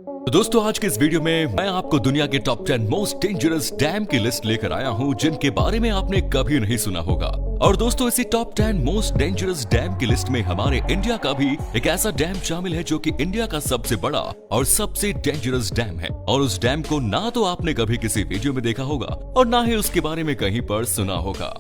तो दोस्तों आज के इस वीडियो में मैं आपको दुनिया के टॉप 10 मोस्ट डेंजरस डैम की लिस्ट लेकर आया हूं जिनके बारे में आपने कभी नहीं सुना होगा। और दोस्तों इसी टॉप 10 मोस्ट डेंजरस डैम की लिस्ट में हमारे इंडिया का भी एक ऐसा डैम शामिल है जो कि इंडिया का सबसे बड़ा और सबसे डेंजरस डैम है। और उस डैम को ना तो आपने कभी किसी वीडियो में देखा होगा और ना ही उसके बारे में कहीं पर सुना होगा।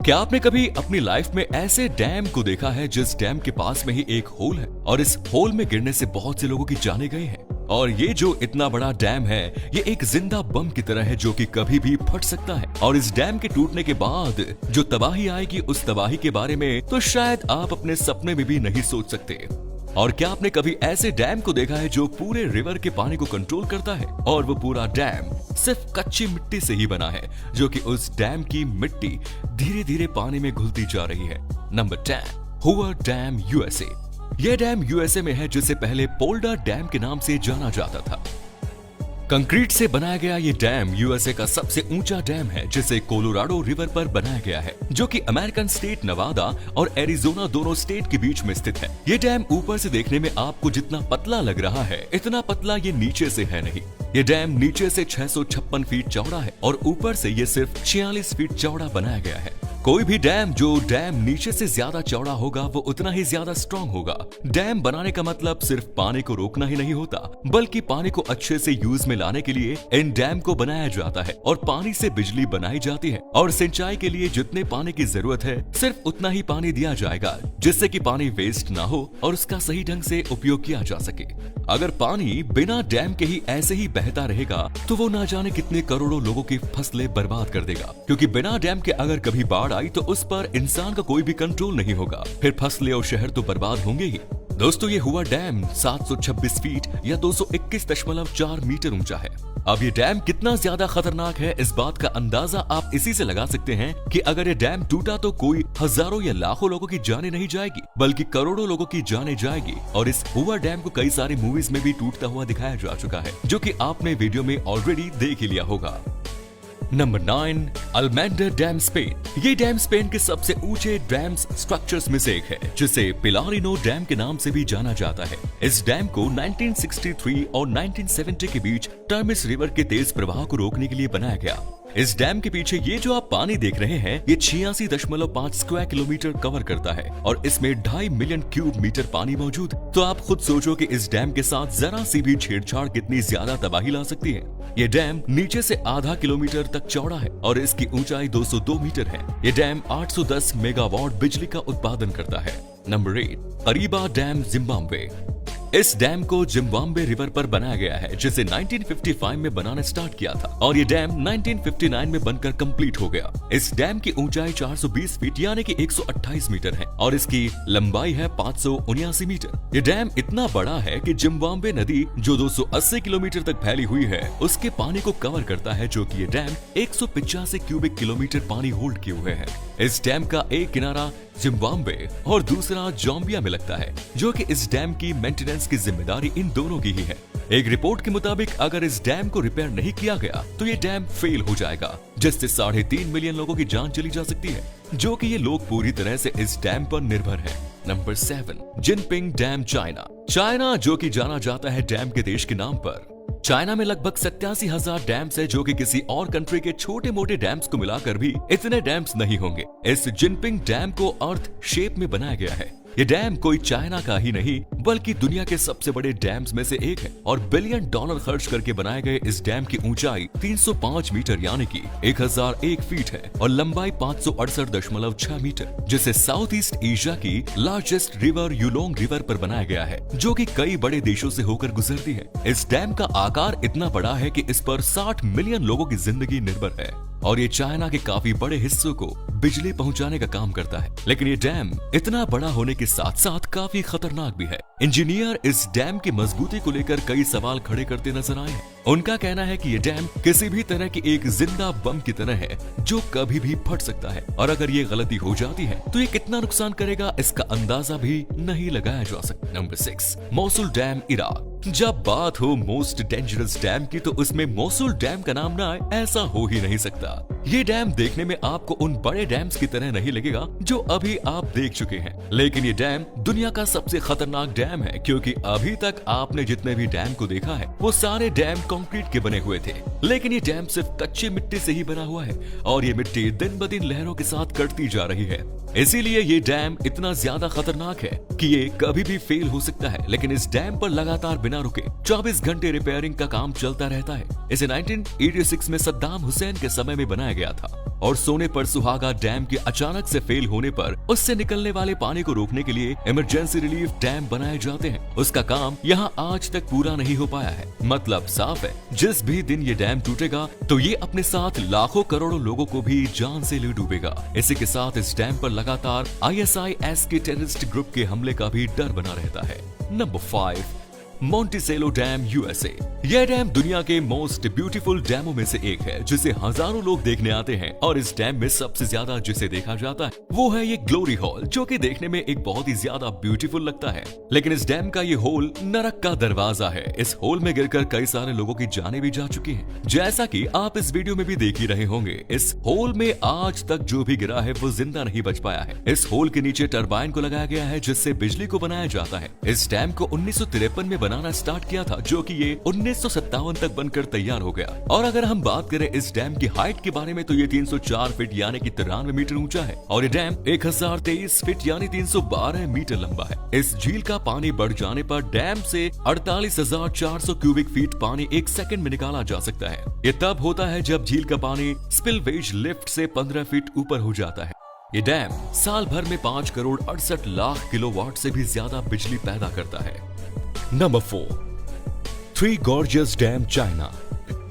क्या आपने कभी अपनी लाइफ में ऐसे डैम को देखा है जिस डैम के पास में ही एक होल है और इस होल में गिरने से बहुत से लोगों की जाने गई हैं? और ये जो इतना बड़ा डैम है ये एक जिंदा बम की तरह है जो कि कभी भी फट सकता है। और इस डैम के टूटने के बाद जो तबाही आएगी उस तबाही के बारे में तो शायद आप अपने सपने में भी नहीं सोच सकते। और क्या आपने कभी ऐसे डैम को देखा है जो पूरे रिवर के पानी को कंट्रोल करता है और वो पूरा डैम सिर्फ कच्ची मिट्टी से ही बना है जो कि उस डैम की मिट्टी धीरे धीरे पानी में घुलती जा रही है। Number 10, Hoover dam USA. यह डैम यूएसए में है जिसे पहले पोल्डर डैम के नाम से जाना जाता था। कंक्रीट से बनाया गया ये डैम यूएसए का सबसे ऊंचा डैम है जिसे कोलोराडो रिवर पर बनाया गया है जो कि अमेरिकन स्टेट नवादा और एरिजोना दोनों स्टेट के बीच में स्थित है। ये डैम ऊपर से देखने में आपको जितना पतला लग रहा है इतना पतला ये नीचे से है नहीं। ये डैम नीचे से 656 फीट चौड़ा है और ऊपर से ये सिर्फ 46 फीट चौड़ा बनाया गया है। कोई भी डैम जो डैम नीचे से ज्यादा चौड़ा होगा वो उतना ही ज्यादा स्ट्रॉन्ग होगा। डैम बनाने का मतलब सिर्फ पानी को रोकना ही नहीं होता बल्कि पानी को अच्छे से यूज में लाने के लिए इन डैम को बनाया जाता है और पानी से बिजली बनाई जाती है और सिंचाई के लिए जितने पानी की जरूरत है सिर्फ उतना ही पानी दिया जाएगा जिससे कि पानी वेस्ट ना हो और उसका सही ढंग से उपयोग किया जा सके। अगर पानी बिना डैम के ही ऐसे ही बहता रहेगा तो वो ना जाने कितने करोड़ों लोगों की फसलें बर्बाद कर देगा, क्योंकि बिना डैम के अगर कभी बाढ़ आई तो उस पर इंसान का कोई भी कंट्रोल नहीं होगा, फिर फसलें और शहर तो बर्बाद होंगे ही। दोस्तों ये हुआ डैम 726 फीट या 221.4 मीटर ऊंचा है। अब ये डैम कितना ज्यादा खतरनाक है इस बात का अंदाजा आप इसी से लगा सकते हैं कि अगर ये डैम टूटा तो कोई हजारों या लाखों लोगों की जाने नहीं जाएगी बल्कि करोड़ों लोगों की जाने जाएगी। और इस हुआ डैम को कई सारी मूवीज में भी टूटता हुआ दिखाया जा चुका है जो कि आपने वीडियो में ऑलरेडी देख ही लिया होगा। Number 9, Almendra dam Spain. ये डैम स्पेन के सबसे ऊंचे डैम स्ट्रक्चर्स में से एक है जिसे पिलारिनो डैम के नाम से भी जाना जाता है। इस डैम को 1963 और 1970 के बीच टर्मिस रिवर के तेज प्रवाह को रोकने के लिए बनाया गया। इस डैम के पीछे ये जो आप पानी देख रहे हैं ये 86.5 स्क्वायर किलोमीटर कवर करता है और इसमें 2.5 मिलियन क्यूब मीटर पानी मौजूद। तो आप खुद सोचो कि इस डैम के साथ जरा सी भी छेड़छाड़ कितनी ज्यादा तबाही ला सकती है। ये डैम नीचे से आधा किलोमीटर तक चौड़ा है और इसकी ऊंचाई 202 मीटर है। ये डैम 810 मेगावाट बिजली का उत्पादन करता है। Number 8, Kariba dam Zimbabwe. इस डैम को जिम्बाब्वे रिवर पर बनाया गया है जिसे 1955 में बनाना स्टार्ट किया था और ये डैम 1959 में बनकर कंप्लीट हो गया। इस डैम की ऊंचाई 420 फीट यानी कि 128 मीटर है और इसकी लंबाई है 579 मीटर। ये डैम इतना बड़ा है कि जिम्बाब्वे नदी जो 280 किलोमीटर तक फैली हुई है उसके पानी को कवर करता है, जो कि ये डैम 185 क्यूबिक किलोमीटर पानी होल्ड किए हुए है। इस डैम का एक किनारा जिम्बाब्वे और दूसरा जाम्बिया में लगता है, जो कि इस डैम की मेंटेनेंस की जिम्मेदारी इन दोनों की ही है। एक रिपोर्ट के मुताबिक अगर इस डैम को रिपेयर नहीं किया गया तो ये डैम फेल हो जाएगा जिससे 3.5 मिलियन लोगों की जान चली जा सकती है, जो कि ये लोग पूरी तरह से इस डैम पर निर्भर है। Number 7, Jinping dam China. China जो कि जाना जाता है डैम के देश के नाम पर। चाइना में लगभग 87,000 डैम्स है जो कि किसी और कंट्री के छोटे मोटे डैम्स को मिलाकर भी इतने डैम्स नहीं होंगे। इस जिनपिंग डैम को अर्थ शेप में बनाया गया है। ये डैम कोई चाइना का ही नहीं बल्कि दुनिया के सबसे बड़े डैम्स में से एक है और बिलियन डॉलर खर्च करके बनाए गए इस डैम की ऊंचाई 305 मीटर यानी कि 1001 फीट है और लंबाई 568.6 मीटर, जिसे साउथ ईस्ट एशिया की लार्जेस्ट रिवर यूलोंग रिवर पर बनाया गया है जो कि कई बड़े देशों से होकर गुजरती है। इस डैम का आकार इतना बड़ा है कि इस पर 60 मिलियन लोगों की जिंदगी निर्भर है और ये चाइना के काफी बड़े हिस्सों को बिजली पहुंचाने का काम करता है। लेकिन ये डैम इतना बड़ा होने के साथ साथ काफी खतरनाक भी है। इंजीनियर इस डैम की मजबूती को लेकर कई सवाल खड़े करते नजर आए हैं। उनका कहना है कि ये डैम किसी भी तरह की एक जिंदा बम की तरह है जो कभी भी फट सकता है और अगर ये गलती हो जाती है तो ये कितना नुकसान करेगा इसका अंदाजा भी नहीं लगाया जा सकता। Number 6, Mosul dam Iraq. जब बात हो मोस्ट डेंजरस डैम की तो उसमें मोसुल डैम का नाम ना आए ऐसा हो ही नहीं सकता। ये डैम देखने में आपको उन बड़े डैम्स की तरह नहीं लगेगा जो अभी आप देख चुके हैं, लेकिन ये डैम दुनिया का सबसे खतरनाक डैम है, क्योंकि अभी तक आपने जितने भी डैम को देखा है वो सारे डैम कंक्रीट के बने हुए थे, लेकिन ये डैम सिर्फ कच्ची मिट्टी से ही बना हुआ है और ये मिट्टी दिन ब दिन लहरों के साथ कटती जा रही है। इसीलिए ये डैम इतना ज्यादा खतरनाक है कि ये कभी भी फेल हो सकता है। लेकिन इस डैम पर लगातार बिना रुके 24 घंटे रिपेयरिंग का काम चलता रहता है। इसे 1986 में सद्दाम हुसैन के समय में बनाया गया था और सोने पर सुहागा डैम के अचानक से फेल होने पर उससे निकलने वाले पानी को रोकने के लिए इमरजेंसी रिलीफ डैम बनाए जाते हैं। उसका काम यहाँ आज तक पूरा नहीं हो पाया है। मतलब साफ है, जिस भी दिन ये डैम टूटेगा तो ये अपने साथ लाखों करोड़ों लोगों को भी जान से ले डूबेगा। इसी के साथ इस डैम पर लगातार ISIS के टेररिस्ट ग्रुप के हमले का भी डर बना रहता है। Number 5, Monticello dam USA। यह डैम दुनिया के मोस्ट ब्यूटीफुल डैमों में से एक है, जिसे हजारों लोग देखने आते हैं और इस डैम में सबसे ज्यादा जिसे देखा जाता है वो है ये ग्लोरी होल, जो कि देखने में एक बहुत ही ज्यादा ब्यूटीफुल लगता है। लेकिन इस डैम का ये होल नरक का दरवाजा है। इस होल में गिरकर कई सारे लोगों की जानें भी जा चुकी हैं, जैसा कि आप इस वीडियो में भी देख ही रहे होंगे। इस होल में आज तक जो भी गिरा है वो जिंदा नहीं बच पाया है। इस होल के नीचे टरबाइन को लगाया गया है जिससे बिजली को बनाया जाता है। इस डैम को 1953 में बनाना स्टार्ट किया था, जो कि ये 1957 तक बनकर तैयार हो गया। और अगर हम बात करें इस डैम की हाइट के बारे में तो ये 304 फीट यानी कि 93 मीटर ऊंचा है और ये डैम 1023 फीट यानी 312 मीटर लंबा है। इस झील का पानी बढ़ जाने पर डैम से 48,400 क्यूबिक फीट पानी एक सेकंड में निकाला जा सकता है। ये तब होता है जब झील का पानी स्पिलवेज लिफ्ट से 15 फीट ऊपर हो जाता है। ये डैम साल भर में 5 करोड़ 68 लाख किलोवाट से भी ज्यादा बिजली पैदा करता है। Number 4, three gorgeous dam China.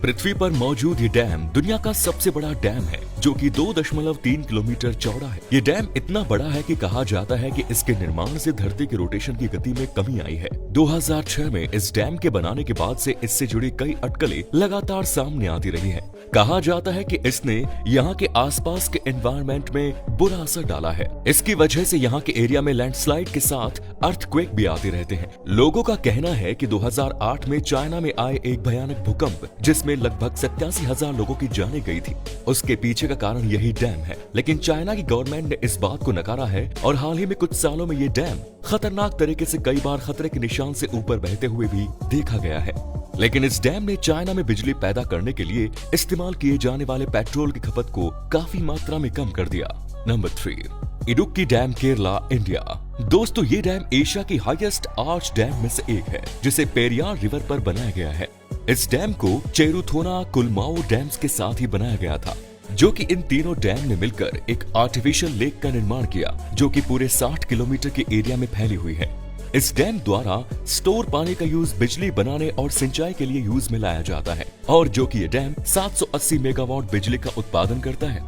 पृथ्वी पर मौजूद ये डैम दुनिया का सबसे बड़ा डैम है, जो कि 2.3 किलोमीटर चौड़ा है। ये डैम इतना बड़ा है कि कहा जाता है कि इसके निर्माण से धरती के रोटेशन की गति में कमी आई है। 2006 में इस डैम के बनाने के बाद से इससे जुड़ी कई अटकलें लगातार सामने आती रही हैं। कहा जाता है कि इसने यहाँ के आसपास के एनवायरनमेंट में बुरा असर डाला है। इसकी वजह से यहाँ के एरिया में लैंडस्लाइड के साथ अर्थक्वेक भी आते रहते हैं। लोगों का कहना है कि 2008 में चाइना में आए एक भयानक भूकंप, जिसमें लगभग 87,000 लोगों की जानें गई थी, उसके पीछे का कारण यही डैम है। लेकिन चाइना की गवर्नमेंट ने इस बात को नकारा है और हाल ही में कुछ सालों में ये डैम खतरनाक तरीके से कई बार खतरे के निशान से ऊपर बहते हुए भी देखा गया है। लेकिन इस डैम ने चाइना में बिजली पैदा करने के लिए इस्तेमाल किए जाने वाले पेट्रोल की खपत को काफी मात्रा में कम कर दिया। Number 3, Idukki dam Kerala, India. दोस्तों, ये डैम एशिया की हाईएस्ट आर्च डैम में से एक है, जिसे पेरियार रिवर पर बनाया गया है। इस डैम को चेरुथोना कुलमाओ डैम्स के साथ ही बनाया गया था, जो कि इन तीनों डैम ने मिलकर एक आर्टिफिशियल लेक का निर्माण किया, जो कि पूरे 60 किलोमीटर के एरिया में फैली हुई है। इस डैम द्वारा स्टोर पानी का यूज बिजली बनाने और सिंचाई के लिए यूज में लाया जाता है, और जो कि ये डैम 780 मेगावाट बिजली का उत्पादन करता है।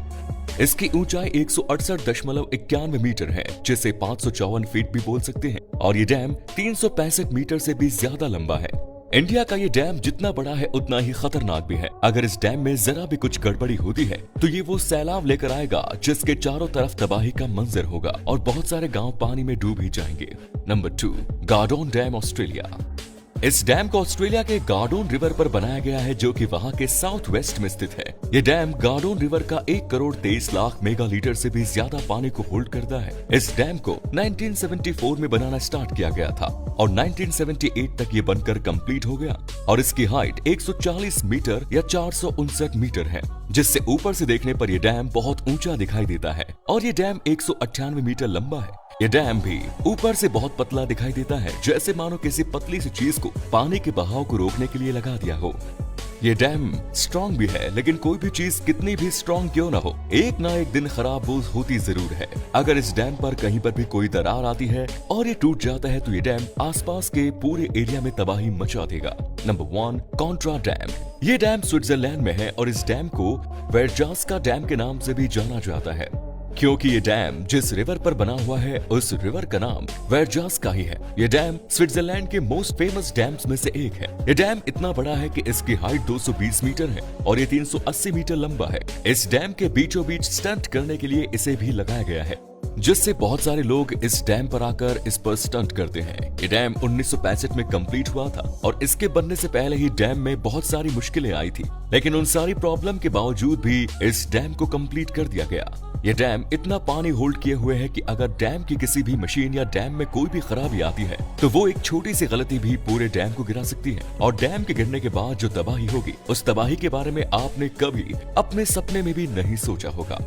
इसकी ऊंचाई 168.91 मीटर है, जिसे 554 फीट भी बोल सकते हैं, और ये डैम 365 मीटर से भी ज्यादा लंबा है। इंडिया का ये डैम जितना बड़ा है उतना ही खतरनाक भी है। अगर इस डैम में जरा भी कुछ गड़बड़ी होती है तो ये वो सैलाब लेकर आएगा, जिसके चारों तरफ तबाही का मंजर होगा और बहुत सारे गांव पानी में डूब ही जाएंगे। Number 2, Gordon dam, Australia. इस डैम को ऑस्ट्रेलिया के गार्डोन रिवर पर बनाया गया है, जो कि वहां के साउथ वेस्ट में स्थित है। ये डैम गार्डोन रिवर का 1 करोड़ 23 लाख मेगा लीटर से भी ज्यादा पानी को होल्ड करता है। इस डैम को 1974 में बनाना स्टार्ट किया गया था और 1978 तक ये बनकर कंप्लीट हो गया, और इसकी हाइट 140 मीटर या 459 मीटर है, जिससे ऊपर से देखने पर यह डैम बहुत ऊंचा दिखाई देता है। और ये डैम 198 मीटर लंबा है। ये डैम भी ऊपर से बहुत पतला दिखाई देता है, जैसे मानो किसी पतली सी चीज को पानी के बहाव को रोकने के लिए लगा दिया हो। ये डैम स्ट्रॉन्ग भी है, लेकिन कोई भी चीज कितनी भी स्ट्रॉन्ग क्यों ना हो, एक ना एक दिन खराब वो होती जरूर है। अगर इस डैम पर कहीं पर भी कोई दरार आती है और ये टूट जाता है तो ये डैम आसपास के पूरे एरिया में तबाही मचा देगा। Number 1, Contra dam. ये डैम स्विट्जरलैंड में है और इस डैम को वेरजास्का डैम के नाम से भी जाना जाता है, क्योंकि ये डैम जिस रिवर पर बना हुआ है उस रिवर का नाम वेरजास्का ही है। ये डैम स्विट्जरलैंड के मोस्ट फेमस डैम्स में से एक है। ये डैम इतना बड़ा है कि इसकी हाइट 220 मीटर है और ये 380 मीटर लंबा है। इस डैम के बीचों बीच स्टंट करने के लिए इसे भी लगाया गया है। जिससे बहुत सारे लोग इस डैम पर आकर इस पर स्टंट करते हैं। ये डैम 1965 में कंप्लीट हुआ था और इसके बनने से पहले ही डैम में बहुत सारी मुश्किलें आई थी, लेकिन उन सारी प्रॉब्लम के बावजूद भी इस डैम को कंप्लीट कर दिया गया। ये डैम इतना पानी होल्ड किए हुए है कि अगर डैम की किसी भी मशीन या डैम में कोई भी खराबी आती है तो वो एक छोटी सी गलती भी पूरे डैम को गिरा सकती है। और डैम के गिरने के बाद जो तबाही होगी, उस तबाही के बारे में आपने कभी अपने सपने में भी नहीं सोचा होगा।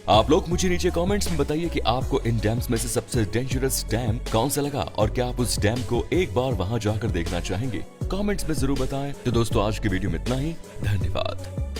आप लोग मुझे नीचे कमेंट्स में बताइए कि आपको इन डैम्स में से सबसे डेंजरस डैम कौन सा लगा और क्या आप उस डैम को एक बार वहां जाकर देखना चाहेंगे। कमेंट्स में जरूर बताएं। तो दोस्तों, आज की वीडियो में इतना ही। धन्यवाद।